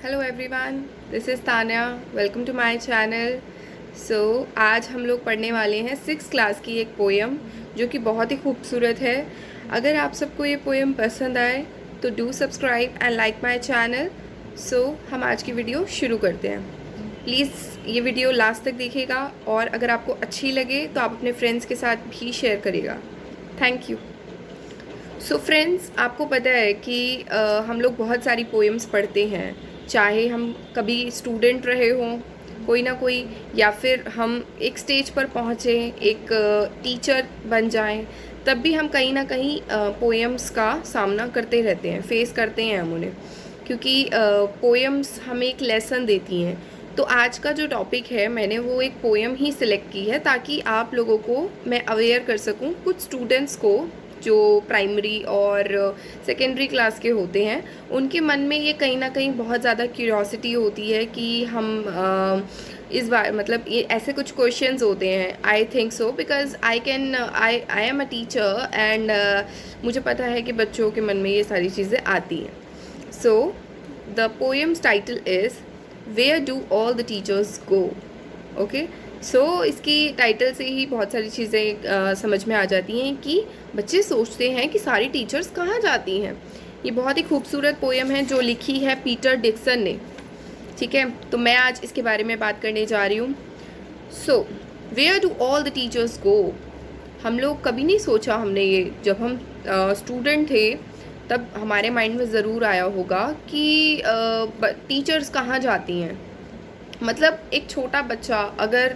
Hello everyone, this is Tanya. Welcome to my channel. आज हम लोग पढ़ने वाले हैं 6th क्लास की एक पोएम जो कि बहुत ही खूबसूरत है। अगर आप सबको ये पोएम पसंद आए तो do subscribe and like my channel. हम आज की वीडियो शुरू करते हैं। प्लीज़ ये वीडियो लास्ट तक देखिएगा और अगर आपको अच्छी लगे तो आप अपने फ्रेंड्स के साथ भी शेयर करिएगा। Thank you. फ्रेंड्स, आपको पता है कि हम लोग बहुत सारी पोएम्स पढ़ते हैं, चाहे हम कभी स्टूडेंट रहे हों कोई ना कोई, या फिर हम एक स्टेज पर पहुँचे, एक टीचर बन जाएं, तब भी हम कहीं ना कहीं पोएम्स का सामना करते रहते हैं, फेस करते हैं हम उन्हें, क्योंकि पोएम्स हमें एक लेसन देती हैं। तो आज का जो टॉपिक है, मैंने वो एक पोएम ही सिलेक्ट की है ताकि आप लोगों को मैं अवेयर कर सकूं, कुछ स्टूडेंट्स को जो प्राइमरी और सेकेंडरी क्लास के होते हैं, उनके मन में ये कहीं ना कहीं बहुत ज़्यादा क्यूरियोसिटी होती है कि हम इस बार मतलब ये ऐसे कुछ क्वेश्चंस होते हैं। I think so because I am a teacher and मुझे पता है कि बच्चों के मन में ये सारी चीज़ें आती हैं। The poem's title is where do all the teachers go. Okay, इसकी टाइटल से ही बहुत सारी चीज़ें समझ में आ जाती हैं कि बच्चे सोचते हैं कि सारी टीचर्स कहाँ जाती हैं। ये बहुत ही खूबसूरत पोएम है जो लिखी है पीटर डिक्सन ने। ठीक है, तो मैं आज इसके बारे में बात करने जा रही हूँ। Where do all the teachers go. हम लोग कभी नहीं सोचा, हमने ये जब हम स्टूडेंट थे तब हमारे माइंड में ज़रूर आया होगा कि टीचर्स कहाँ जाती हैं। मतलब एक छोटा बच्चा अगर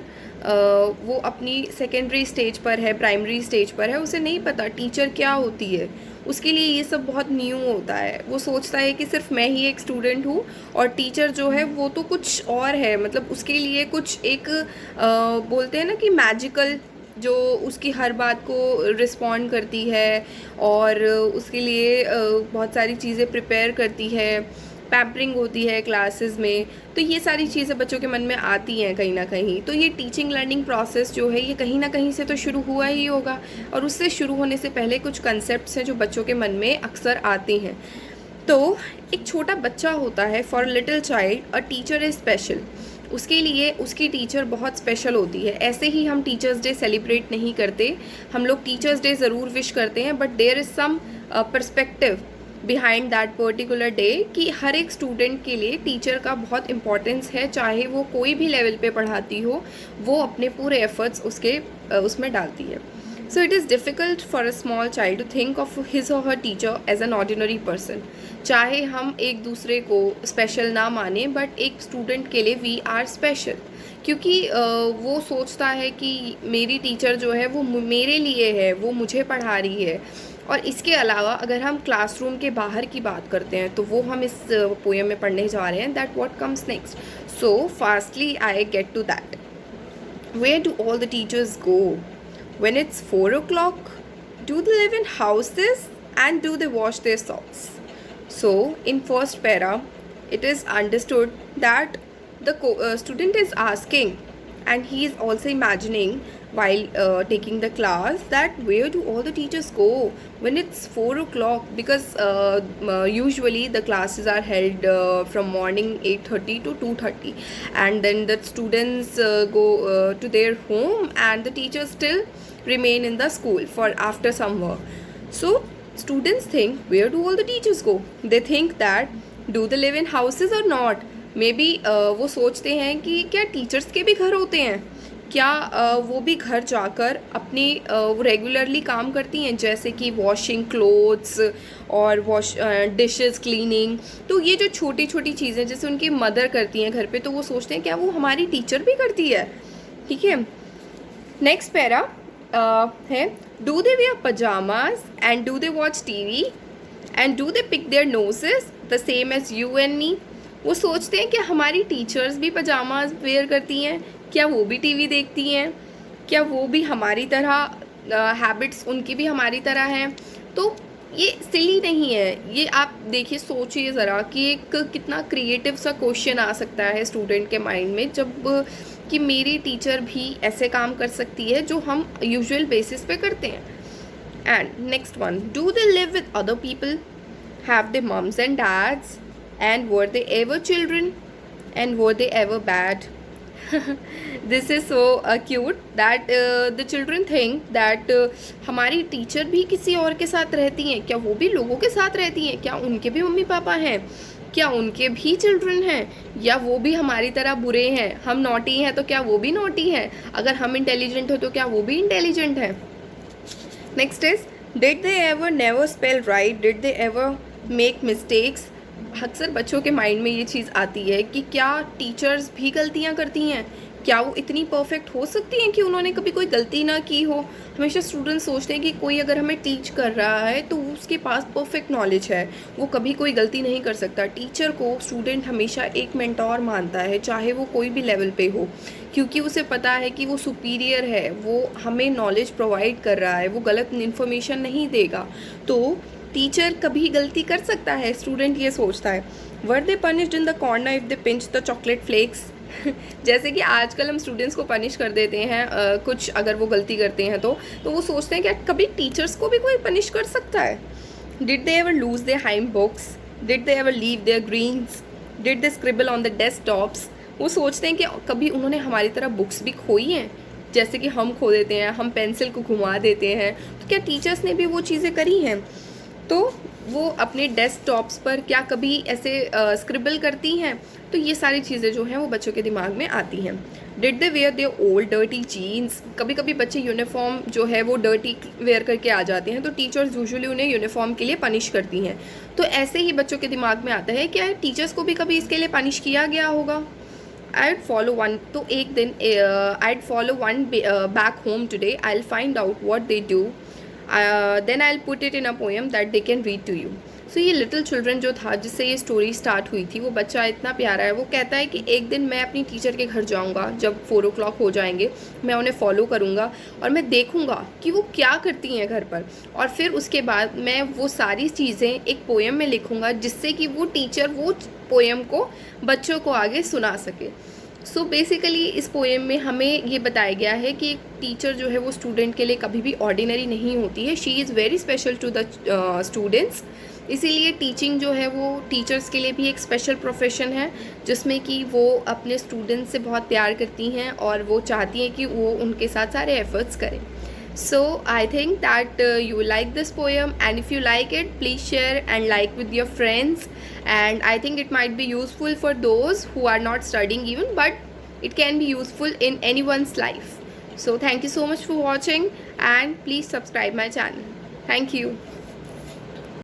वो अपनी सेकेंडरी स्टेज पर है, प्राइमरी स्टेज पर है, उसे नहीं पता टीचर क्या होती है। उसके लिए ये सब बहुत न्यू होता है। वो सोचता है कि सिर्फ मैं ही एक स्टूडेंट हूँ और टीचर जो है वो तो कुछ और है। मतलब उसके लिए कुछ एक बोलते हैं ना कि मैजिकल, जो उसकी हर बात को रिस्पॉन्ड करती है और उसके लिए बहुत सारी चीज़ें प्रिपेयर करती है, पैम्परिंग होती है क्लासेस में। तो ये सारी चीज़ें बच्चों के मन में आती हैं कहीं ना कहीं। तो ये टीचिंग लर्निंग प्रोसेस जो है ये कहीं ना कहीं से तो शुरू हुआ ही होगा, और उससे शुरू होने से पहले कुछ कंसेप्ट्स हैं जो बच्चों के मन में अक्सर आते हैं। तो एक छोटा बच्चा होता है, for little child a teacher is special. उसके लिए उसकी टीचर बहुत स्पेशल होती है। ऐसे ही हम टीचर्स डे सेलिब्रेट नहीं करते, हम लोग टीचर्स डे ज़रूर विश करते हैं, but there is some perspective behind that particular day कि हर एक स्टूडेंट के लिए टीचर का बहुत इम्पॉर्टेंस है। चाहे वो कोई भी लेवल पे पढ़ाती हो, वो अपने पूरे एफर्ट्स उसमें डालती है। So it is difficult for a small child to think of his और her teacher as an ordinary person. चाहे हम एक दूसरे को स्पेशल ना माने, बट एक स्टूडेंट के लिए वी आर स्पेशल, क्योंकि वो सोचता है कि मेरी टीचर जो है वो मेरे लिए है, वो मुझे पढ़ा रही है। और इसके अलावा अगर हम क्लासरूम के बाहर की बात करते हैं तो वो हम इस पोएम में पढ़ने जा रहे हैं, that what comes next. Fastly I get to that. Where do all the teachers go when it's 4 o'clock? Do they live in houses and do they wash their socks? So in first para, it is understood that the student is asking, and he is also imagining while taking the class, that where do all the teachers go when it's 4 o'clock? Because usually the classes are held from morning 8:30 to 2:30, and then the students go to their home and the teachers still remain in the school for after some work. So students think, where do all the teachers go? They think that do they live in houses or not? Maybe वो सोचते हैं कि क्या teachers के भी घर होते हैं, क्या वो भी घर जाकर अपनी रेगुलरली काम करती हैं, जैसे कि वॉशिंग क्लोथ्स और डिशेस क्लीनिंग। तो ये जो छोटी छोटी चीज़ें जैसे उनकी मदर करती हैं घर पे, तो वो सोचते हैं क्या वो हमारी टीचर भी करती है। ठीक है, नेक्स्ट पैरा है, do they wear pajamas and do they watch TV and do they pick their noses the same as you and me. वो सोचते हैं कि हमारी टीचर्स भी पजामाज वेयर करती हैं, क्या वो भी टीवी देखती हैं, क्या वो भी हमारी तरह हैबिट्स उनकी भी हमारी तरह हैं। तो ये सिली नहीं है। ये आप देखिए, सोचिए ज़रा कि एक कितना क्रिएटिव सा क्वेश्चन आ सकता है स्टूडेंट के माइंड में, जब कि मेरी टीचर भी ऐसे काम कर सकती है जो हम यूजुअल बेसिस पे करते हैं। And next one, do they live with other people? Have they mums and dads? And were they ever children? And were they ever bad? This is so cute that the children think that हमारी teacher भी किसी और के साथ रहती हैं क्या? वो भी लोगों के साथ रहती हैं क्या? उनके भी मम्मी पापा हैं क्या? उनके भी चिल्ड्रन हैं? या वो भी हमारी तरह बुरे हैं? हम नॉटी हैं तो क्या वो भी नॉटी हैं? अगर हम इंटेलिजेंट हो तो क्या वो भी इंटेलिजेंट हैं? Next is, did they ever never spell right? Did they ever make mistakes? अक्सर बच्चों के माइंड में ये चीज़ आती है कि क्या टीचर्स भी गलतियाँ करती हैं? क्या वो इतनी परफेक्ट हो सकती हैं कि उन्होंने कभी कोई गलती ना की हो? हमेशा स्टूडेंट्स सोचते हैं कि कोई अगर हमें टीच कर रहा है तो उसके पास परफेक्ट नॉलेज है, वो कभी कोई गलती नहीं कर सकता। टीचर को स्टूडेंट हमेशा एक मेंटोर मानता है, चाहे वो कोई भी लेवल पे हो, क्योंकि उसे पता है कि वो सुपीरियर है, वो हमें नॉलेज प्रोवाइड कर रहा है, वो गलत इन्फॉर्मेशन नहीं देगा। तो टीचर कभी गलती कर सकता है, स्टूडेंट ये सोचता है। Were they punished in the corner if they pinch the chocolate flakes? जैसे कि आजकल हम स्टूडेंट्स को पनिश कर देते हैं कुछ अगर वो गलती करते हैं तो वो सोचते हैं कि कभी टीचर्स को भी कोई पनिश कर सकता है। Did they ever lose their hymn books? Did they ever leave their greens? Did they scribble on the desktops? वो सोचते हैं कि कभी उन्होंने हमारी तरह बुक्स भी खोई हैं, जैसे कि हम खो देते हैं, हम पेंसिल को घुमा देते हैं। तो क्या टीचर्स ने भी वो चीज़ें करी हैं? तो वो अपने डेस्कटॉप्स पर क्या कभी ऐसे स्क्रिबल करती हैं? तो ये सारी चीज़ें जो हैं वो बच्चों के दिमाग में आती हैं। Did they wear their old dirty jeans? कभी कभी बच्चे यूनिफॉर्म जो है वो डर्टी वेयर करके आ जाते हैं, तो टीचर्स यूजुअली उन्हें यूनिफॉर्म के लिए पनिश करती हैं। तो ऐसे ही बच्चों के दिमाग में आता है क्या टीचर्स को भी कभी इसके लिए पनिश किया गया होगा? I'd follow one, तो एक दिन I'd follow one back home today. I'll find out what they do. Then I'll put it in a poem that they can read to you. So ये लिटिल चिल्ड्रन जो था जिससे ये story start हुई थी, वो बच्चा इतना प्यारा है। वो कहता है कि एक दिन मैं अपनी टीचर के घर जाऊंगा, जब 4 o'clock हो जाएंगे, मैं उन्हें फॉलो करूंगा और मैं देखूंगा कि वो क्या करती हैं घर पर, और फिर उसके बाद मैं वो सारी चीज़ें एक पोएम में लिखूंगा जिससे कि वो टीचर वो पोएम को बच्चों को आगे सुना सके। सो बेसिकली इस पोएम में हमें ये बताया गया है कि एक टीचर जो है वो स्टूडेंट के लिए कभी भी ऑर्डिनरी नहीं होती है। She is very special to the students. इसीलिए टीचिंग जो है वो टीचर्स के लिए भी एक स्पेशल प्रोफेशन है, जिसमें कि वो अपने स्टूडेंट्स से बहुत प्यार करती हैं और वो चाहती हैं कि वो उनके साथ सारे एफर्ट्स करें। So I think that you will like this poem, and if you like it, please share and like with your friends, and I think it might be useful for those who are not studying even, but it can be useful in anyone's life. So thank you so much for watching, and please subscribe my channel. Thank you.